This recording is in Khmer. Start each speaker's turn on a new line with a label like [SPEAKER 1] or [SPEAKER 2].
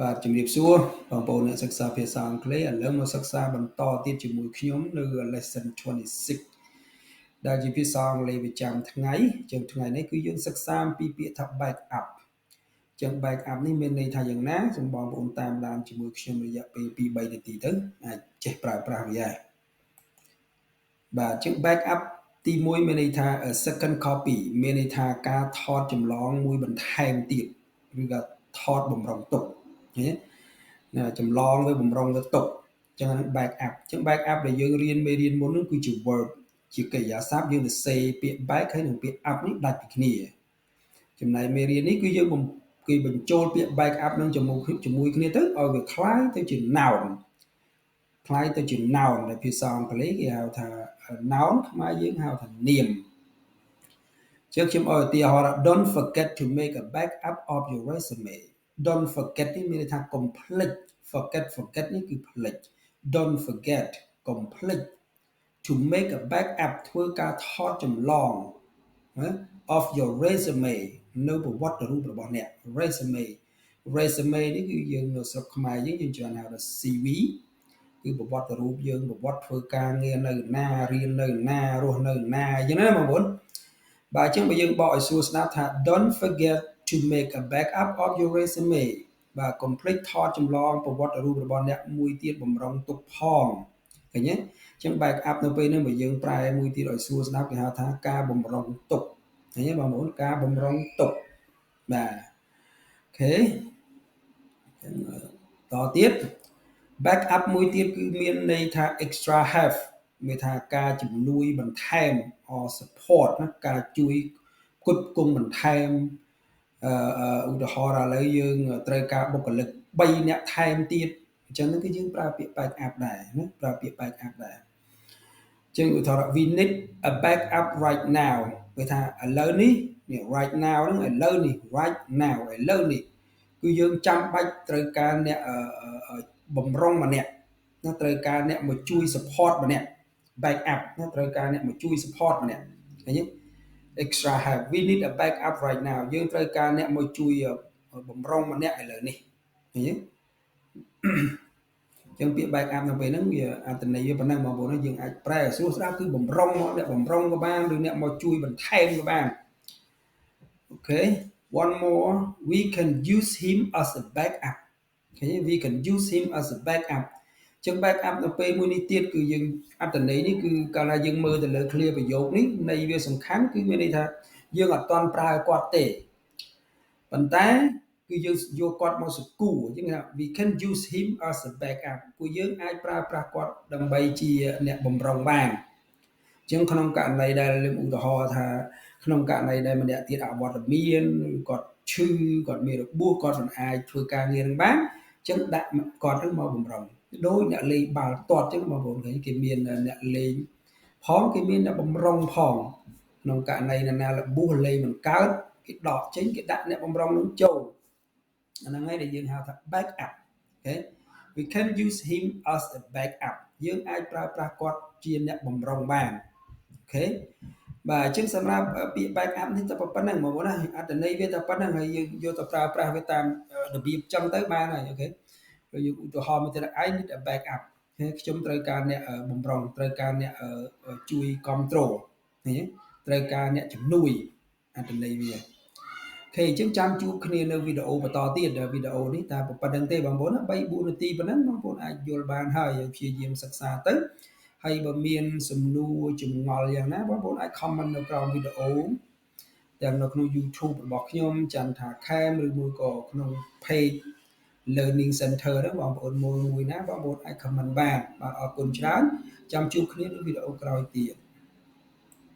[SPEAKER 1] បាទជំរាបសួរបងប្អូនអ្នកសិក្សាភាសាអង់គ្លេសឥឡូវមកសិក្សាបន្តទៀតជាមួយខ្ញុំនៅ lesson 26ដែលជាភាសាអង់គ្លេសប្រចាំថ្ងៃចឹងថ្ងៃនេះគឺយើងសិក្សាអំពីពាក្យថា back up ចឹង back up នេះមានន័យថាយ៉ាងណាសូមបងប្អូនតាមដានជាមួយខ្ញុំរយៈពេល 2-3 នាទីទៅអាចចេះប្រើប្រាស់វាហើយបាទចឹង back up ទី1មានន័យថា second copy មានន័យថាការថតចម្លងមួយបន្ថែមទៀតឬក៏ថតបំរុងទុកចម្លងទៅបំរុងទៅទុកចឹង back up ចឹង back up ដែលយើងរៀនមេរៀនមុននោះគឺជា verb ជាកិរិយាសព្ទយើងទៅសេពាក្យ back ហើយនិងពាក្យ up នេះដាច់ពីគ្នាចំណែកមេរៀននេះគឺយើងគេបញ្ចូលពាក្យ back up នឹងជាមួយគ្នាទៅឲ្យវាคล้ายទៅជា noun คล้ายទៅជា noun ដែលភាសាអង់គ្លេសគេហៅថា noun ខ្មែរយើងហៅថានាមចឹងខ្ញុំឲ្យឧទាហរណ៍ don't forget to make a backup of your resume don't forget នេះមានន័យថាកុំភ្លេច forget នេះគឺភ្លេច don't forget កុំភ្លេច to make a backup ធ្វើការថតចម្លង of your resume នៅប្រវត្តិរូបរបស់អ្នក resume នេះគឺយើងនៅស្រុកខ្មែរយើងច្រើនហៅថា CV គឺប្រវត្តិរូបយើងប្រវត្តិធ្វើការងារនៅណារៀននៅណារស់នៅណាអញ្ចឹងណាបងប្អូនបាទអញ្ចឹងបើយើងបកឲ្យស្រួលស្ដាប់ថា don't forget to make a backup of your resume បាទកុំភ្លេចថតចម្លងប្រវត្តិរូបរបស់អ្នកមួយទៀតបំរុងទុកផងឃើញទេអញ្ចឹង backup នៅពេលនេះបើយើងប្រែមួយទៀតឲ្យស្រួលស្ដាប់គេហៅថាការបំរុងទុកឃើញទេបងប្អូនការបំរុងទុកបាទអូខេតទៀត backup មួយទៀតគឺមានន័យថា extra help មានថាការជំនួយបន្ថែម or support ណាការជួយផ្គត់ផ្គង់បន្ថែមឧទាហរណ៍ឥឡូវយើងត្រូវការបុគ្គលិក3នាក់ថែមទៀតអញ្ចឹងគឺយើងប្រើពាក្យ backup ដែរណាប្រើពាក្យ backup ដែរអញ្ចឹងឧទាហរណ៍ we need a backup right now គឺថាឥឡូវនេះ right now ហ្នឹងឥឡូវនេះ right now ឥឡូវនេះគឺយើងចាំបាច់ត្រូវការអ្នកបំរុងម្នាក់ណាត្រូវការអ្នកមកជួយ support ម្នាក់ backup ណាត្រូវការអ្នកមកជួយ support ម្នាក់ឃើញទេ extra help we need a backup right now យើងត្រូវការអ្នកមកជួយបំរុងម្នាក់ឥឡូវនេះឃើញទេចឹងពាក្យ backup នៅពេលហ្នឹងវាអត្ថន័យវាប៉ុណ្ណឹងបងប្អូនយើងអាចប្រែស្រួលស្ដាប់គឺបំរុងមកអ្នកបំរុងក៏បានឬអ្នកមកជួយបន្ថែមក៏បានអូខេ one more we can use him as a backup ឃើញ we can use him as a backup ចឹង backup នៅពេលមួយនេះទៀតគឺយើងអត្ថន័យនេះគឺកាលណាយើងមើលទៅលើ clear ប្រយោគនេះន័យវាសំខាន់គឺមានន័យថាយើងអត់ទាន់ប្រើគាត់ទេប៉ុន្តែគឺយើងយកគាត់មកសកួរចឹងថា we can use him as a backup ពួកយើងអាចប្រើប្រាស់គាត់ដើម្បីជាអ្នកបំរុងបានចឹងក្នុងករណីដែលឧទាហរណ៍ថាក្នុងករណីដែលម្នាក់ទៀតអវត្តមានគាត់ឈឺគាត់មានរបួសគាត់មិនអាចធ្វើការងារនឹងបានចឹងដាក់គាត់ទៅមកបំរុងដោយអ្នកលេងបាល់ទាត់ចឹងបងប្អូនឃើញគេមានអ្នកលេងផងគេមានអ្នកបំរុងផងក្នុងករណីណារបួសលេងមិនកើតគេដកចេញគេដាក់អ្នកបំរុងនឹងចូលអាហ្នឹងហើយដែលយើងហៅថា backup អូខេ we can use him as a backup យើងអាចប្រើប្រាស់គាត់ជាអ្នកបំរុងបានអូខេបាទអញ្ចឹងសម្រាប់ពាក្យ backup នេះតែប៉ុណ្្នឹងបងប្អូនណាអត្ថន័យវាតែប៉ុណ្្នឹងហើយយើងយកទៅប្រើប្រាស់វាតាមរបៀបចឹងទៅបានហើយអូខេហើយយើងឧទាហរណ៍មួយទៀត I need a backup ខ្ញុំត្រូវការអ្នកបំរុងត្រូវការអ្នកជួយគ្រប់គ្រងឃើញទេត្រូវការអ្នកជំនួយអត្ថន័យវាអូខេអញ្ចឹងចាំជួបគ្នានៅវីដេអូបន្តទៀតវីដេអូនេះតែប៉ុណ្្នឹងទេបងប្អូនណា 3-4 នាទីប៉ុណ្ណឹងបងប្អូនអាចយល់បានហើយព្យាយាមសិក្សាទៅហើយបើមានសំណួរចម្ងល់យ៉ាងណាបងប្អូនអាច comment នៅក្រោមវីដេអូទាំងនៅក្នុង YouTube របស់ខ្ញុំ Chantha Khem ឬមួយក៏ក្នុង page Learning Center ហ្នឹងបងប្អូនមួយណាបងប្អូនអាច comment បានបាទអរគុណច្រើនចាំជួបគ្នានៅវីដេអូក្រោយទៀត